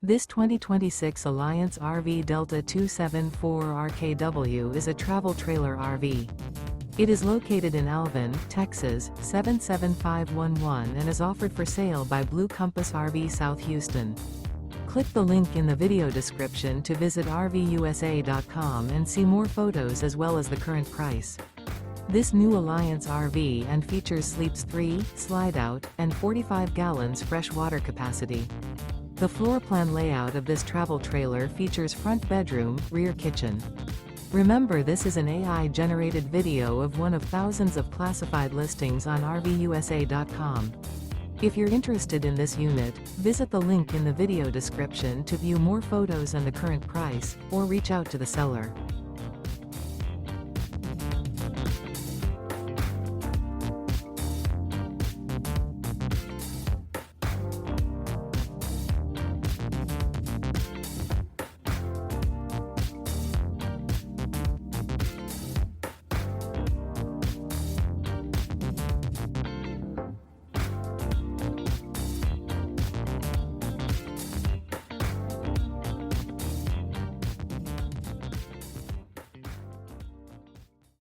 This 2026 Alliance RV Delta 274RKW is a travel trailer RV. It is located in Alvin, Texas, 77511 and is offered for sale by Blue Compass RV South Houston. Click the link in the video description to visit RVUSA.com and see more photos as well as the current price. This new Alliance RV and features sleeps 3, Slideout, and 45 gallons fresh water capacity. The floor plan layout of this travel trailer features front bedroom, rear kitchen. Remember, this is an AI-generated video of one of thousands of classified listings on RVUSA.com. If you're interested in this unit, visit the link in the video description to view more photos and the current price, or reach out to the seller.